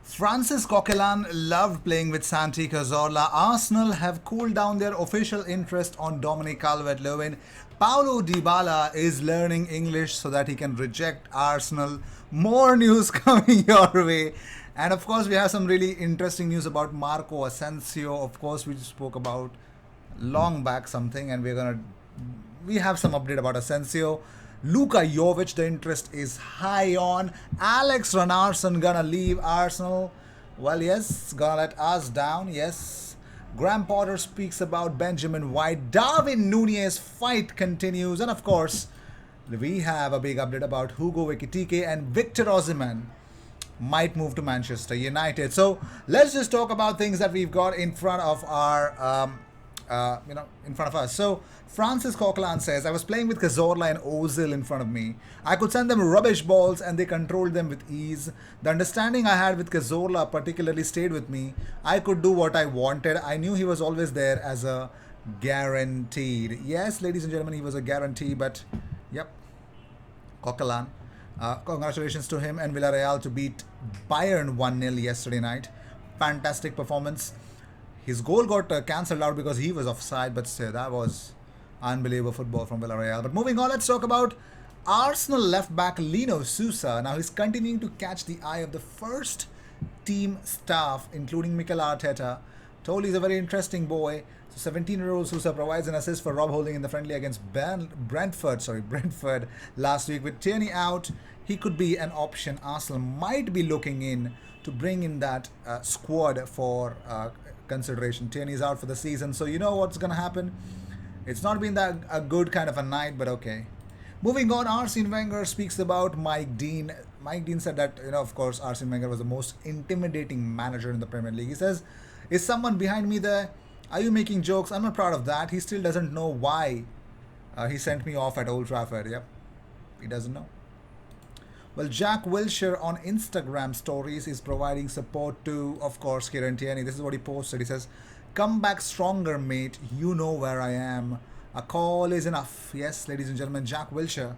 Francis Coquelin loved playing with Santi Cazorla. Arsenal have cooled down their official interest on Dominic Calvert-Lewin. Paulo Dybala is learning English so that he can reject Arsenal. More news coming your way. And of course, we have some really interesting news about Marco Asensio. Of course, we spoke about long back something, and we have some update about Asensio. Luka Jovic, the interest is high on. Alex Ranarsson gonna leave Arsenal. Well, yes, gonna let us down. Yes. Graham Potter speaks about Benjamin White. Darwin Nunez fight continues, and of course, we have a big update about Hugo Ekitike and Victor Osimhen might move to Manchester United. So let's just talk about things that we've got in front of in front of us. So Francis Coquelin says, I was playing with Cazorla and Ozil in front of me. I could send them rubbish balls and they controlled them with ease. The understanding I had with Cazorla particularly stayed with me. I could do what I wanted. I knew he was always there as a guaranteed. Yes, ladies and gentlemen, he was a guarantee, but yep, Coquelin. Congratulations to him and Villarreal to beat Bayern 1-0 yesterday night. Fantastic performance. His goal got cancelled out because he was offside, but still, that was unbelievable football from Villarreal. But moving on, let's talk about Arsenal left back Lino Sousa. Now he's continuing to catch the eye of the first team staff, including Mikel Arteta. Told he's a very interesting boy. So 17-year-old Sousa provides an assist for Rob Holding in the friendly against Brentford last week. With Tierney out, he could be an option. Arsenal might be looking in to bring in that squad for consideration. Tierney's out for the season, so you know what's going to happen. It's not been that a good kind of a night, but okay. Moving on, Arsene Wenger speaks about Mike Dean. Mike Dean said that, of course, Arsene Wenger was the most intimidating manager in the Premier League. He says, is someone behind me there? Are you making jokes? I'm not proud of that. He still doesn't know why he sent me off at Old Trafford. Yep, he doesn't know. Well, Jack Wilshere on Instagram stories is providing support to, of course, Kieran Tierney. This is what he posted. He says, come back stronger, mate. You know where I am. A call is enough. Yes, ladies and gentlemen, Jack Wilshere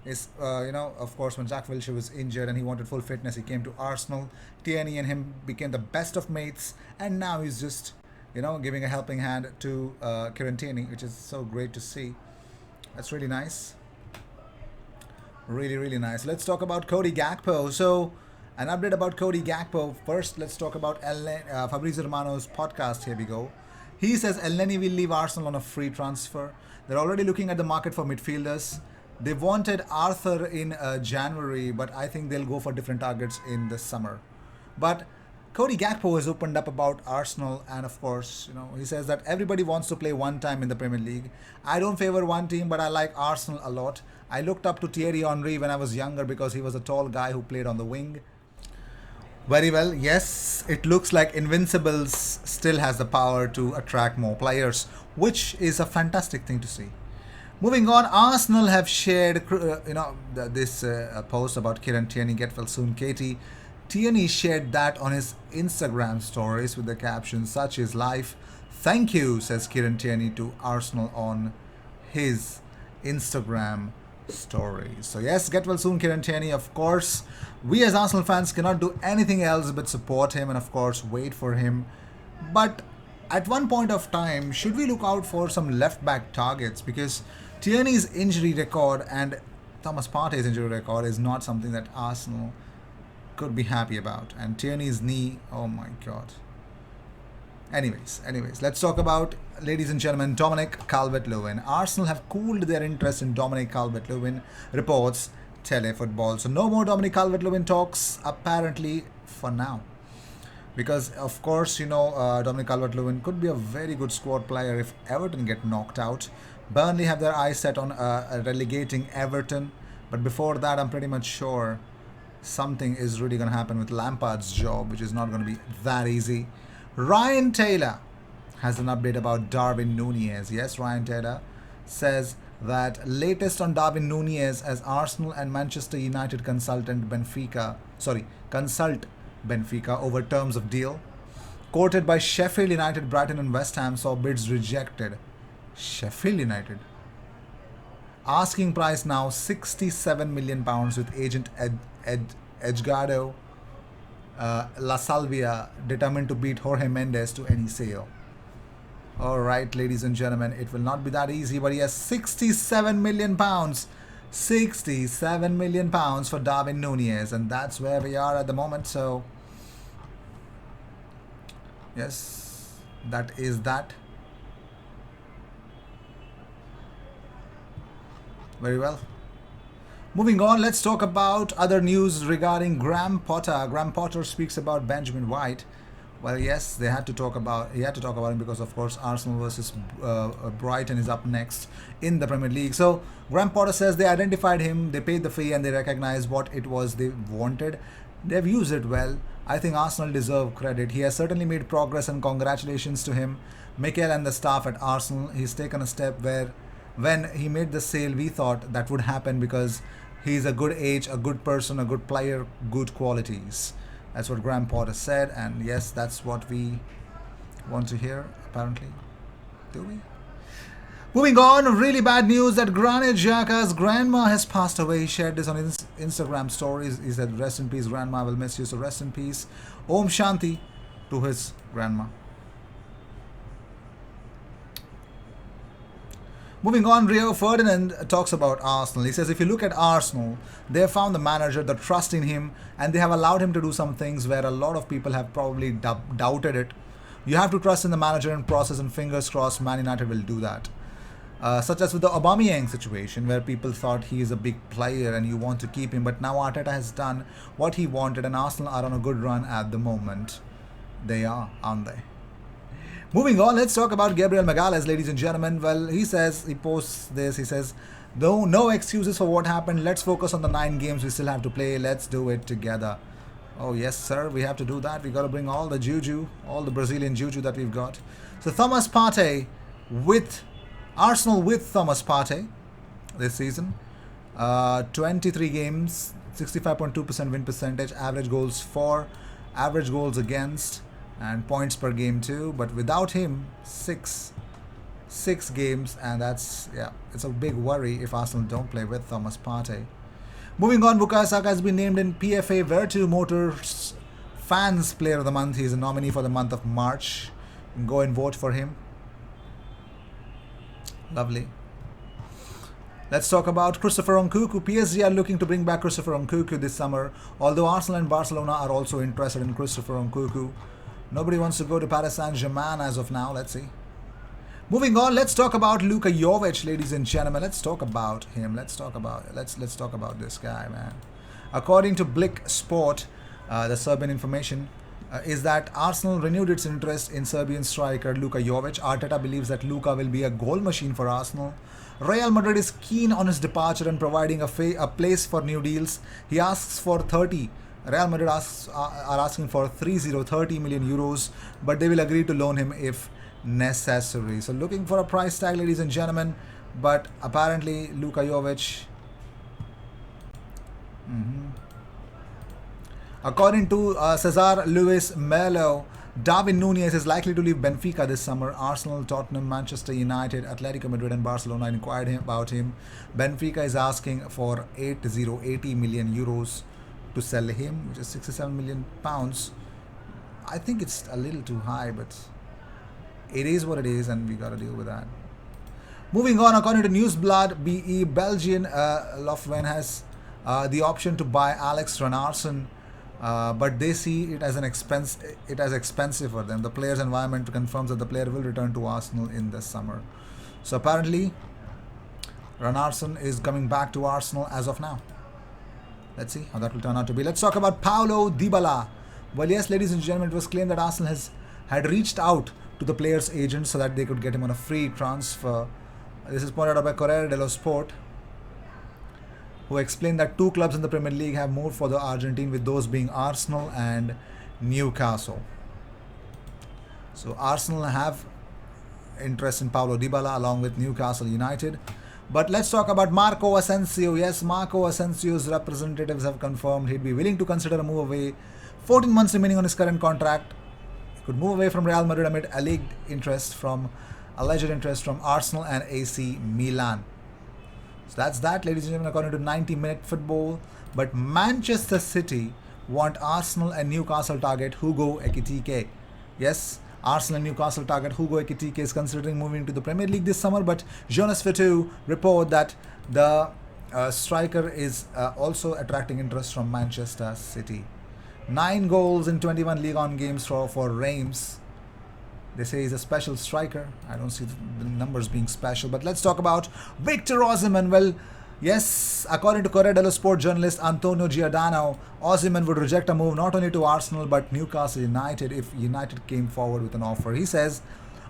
is, of course, when Jack Wilshere was injured and he wanted full fitness, he came to Arsenal. Tierney and him became the best of mates, and now he's just, giving a helping hand to Kieran Tierney, which is so great to see. That's really nice. Really, really nice. Let's talk about Cody Gakpo. So, an update about Cody Gakpo. First, let's talk about Fabrizio Romano's podcast. Here we go. He says Elneny will leave Arsenal on a free transfer. They're already looking at the market for midfielders. They wanted Arthur in January, but I think they'll go for different targets in the summer. But Cody Gakpo has opened up about Arsenal, and of course, he says that everybody wants to play one time in the Premier League. I don't favor one team, but I like Arsenal a lot. I looked up to Thierry Henry when I was younger because he was a tall guy who played on the wing. Very well, yes, it looks like Invincibles still has the power to attract more players, which is a fantastic thing to see. Moving on, Arsenal have shared, this post about Kieran Tierney, get well soon, Katie. Tierney shared that on his Instagram stories with the caption, such is life. Thank you, says Kieran Tierney to Arsenal on his Instagram stories. So yes, get well soon, Kieran Tierney. Of course, we as Arsenal fans cannot do anything else but support him and of course wait for him. But at one point of time, should we look out for some left back targets? Because Tierney's injury record and Thomas Partey's injury record is not something that Arsenal could be happy about. And Tierney's knee, oh my god. Anyways, let's talk about, ladies and gentlemen, Dominic Calvert-Lewin. Arsenal have cooled their interest in Dominic Calvert-Lewin, reports Telefootball. So no more Dominic Calvert-Lewin talks, apparently, for now. Because, of course, Dominic Calvert-Lewin could be a very good squad player if Everton get knocked out. Burnley have their eyes set on relegating Everton. But before that, I'm pretty much sure something is really going to happen with Lampard's job, which is not going to be that easy. Ryan Taylor has an update about Darwin Nunez. Yes, Ryan Taylor says that latest on Darwin Nunez as Arsenal and Manchester United consult Benfica over terms of deal. Quoted by Sheffield United, Brighton and West Ham saw bids rejected. Sheffield United. Asking price now £67 million with agent Edgardo La Salvia determined to beat Jorge Mendes to any sale. All right, ladies and gentlemen, it will not be that easy, but he has 67 million pounds. 67 million pounds for Darwin Nunez, and that's where we are at the moment. So, yes, that is that. Very well. Moving on, let's talk about other news regarding Graham Potter. Graham Potter speaks about Benjamin White. Well, yes, they had to talk about. He had to talk about him because, of course, Arsenal versus Brighton is up next in the Premier League. So Graham Potter says they identified him, they paid the fee, and they recognized what it was they wanted. They've used it well. I think Arsenal deserve credit. He has certainly made progress, and congratulations to him, Mikel, and the staff at Arsenal. He's taken a step where, when he made the sale, we thought that would happen because he's a good age, a good person, a good player, good qualities. That's what Graham Potter said, and yes, that's what we want to hear, apparently. Do we? Moving on, really bad news that Granit Xhaka's grandma has passed away. He shared this on his Instagram stories. He said, "Rest in peace, grandma, I will miss you." So rest in peace. Om Shanti to his grandma. Moving on, Rio Ferdinand talks about Arsenal. He says, if you look at Arsenal, they have found the manager, the trust in him, and they have allowed him to do some things where a lot of people have probably doubted it. You have to trust in the manager and process, and fingers crossed, Man United will do that. Such as with the Aubameyang situation, where people thought he is a big player and you want to keep him, but now Arteta has done what he wanted, and Arsenal are on a good run at the moment. They are, aren't they? Moving on, let's talk about Gabriel Magalhaes, ladies and gentlemen. Well, he posts this, he says, no excuses for what happened. Let's focus on the 9 games we still have to play. Let's do it together. Oh, yes, sir, we have to do that. We got to bring all the juju, all the Brazilian juju that we've got. So Thomas Partey with Arsenal with Thomas Partey this season. 23 games, 65.2% win percentage, average goals for, average goals against, and points per game too. But without him, six games, and that's, yeah, it's a big worry if Arsenal don't play with Thomas Partey. Moving on, Bukayo Saka has been named in PFA Virtu Motors Fans Player of the Month. He's a nominee for the month of March. You can go and vote for him. Lovely. Let's talk about Christopher Nkunku. PSG are looking to bring back Christopher Nkunku this summer, although Arsenal and Barcelona are also interested in Christopher Nkunku. Nobody wants to go to Paris Saint-Germain as of now. Let's see. Moving on, let's talk about Luka Jovic, ladies and gentlemen. Let's talk about him. Let's talk about this guy, man. According to Blick Sport, the Serbian information is that Arsenal renewed its interest in Serbian striker Luka Jovic. Arteta believes that Luka will be a goal machine for Arsenal. Real Madrid is keen on his departure and providing a place for new deals. He asks for 30. Real Madrid are asking for 30 million euros, but they will agree to loan him if necessary. So looking for a price tag, ladies and gentlemen, but apparently Luka Jovic, according to Cesar Luis Melo, Darwin Nunez is likely to leave Benfica this summer. Arsenal, Tottenham, Manchester United, Atletico Madrid and Barcelona inquired about him. Benfica is asking for 80 million euros to sell him, which is 67 million pounds. I think it's a little too high, but it is what it is, and we got to deal with that. Moving on, according to Newsblad, BE Belgian Lofven has the option to buy Alex Renarson, but they see it as an expense. It as expensive for them. The player's environment confirms that the player will return to Arsenal in the summer. So apparently, Renarson is coming back to Arsenal as of now. Let's see how that will turn out to be. Let's talk about Paulo Dybala. Well, yes, ladies and gentlemen, it was claimed that Arsenal had reached out to the player's agent so that they could get him on a free transfer. This is pointed out by Corriere dello Sport, who explained that 2 clubs in the Premier League have moved for the Argentine, with those being Arsenal and Newcastle. So Arsenal have interest in Paulo Dybala along with Newcastle United. But let's talk about Marco Asensio. Yes, Marco Asensio's representatives have confirmed he'd be willing to consider a move away. 14 months remaining on his current contract. He could move away from Real Madrid amid alleged interest from Arsenal and AC Milan. So that's that, ladies and gentlemen, according to 90 Minute Football. But Manchester City want Arsenal and Newcastle target Hugo Ekitike. Yes, Arsenal and Newcastle target Hugo Ekitike is considering moving to the Premier League this summer, but Jonas Fitu report that the striker is also attracting interest from Manchester City. 9 goals in 21 League On games for Reims. They say he's a special striker. I don't see the numbers being special. But let's talk about Victor Osimhen. Well, yes, according to Corriere dello Sport journalist Antonio Giordano, Osimhen would reject a move not only to Arsenal but Newcastle United if United came forward with an offer. He says,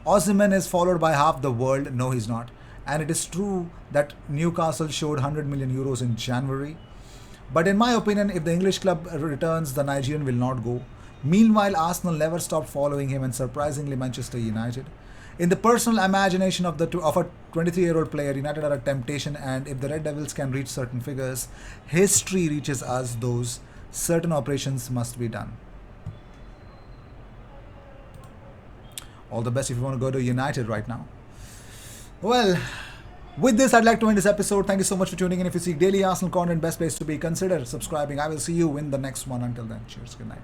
Osimhen is followed by half the world. No, he's not. And it is true that Newcastle showed 100 million euros in January. But in my opinion, if the English club returns, the Nigerian will not go. Meanwhile, Arsenal never stopped following him, and surprisingly, Manchester United. In the personal imagination of a 23-year-old player, United are a temptation, and if the Red Devils can reach certain figures, history reaches us those certain operations must be done. All the best if you want to go to United right now. Well, with this, I'd like to end this episode. Thank you so much for tuning in. If you seek daily Arsenal content, best place to be, consider subscribing. I will see you in the next one. Until then, cheers. Good night.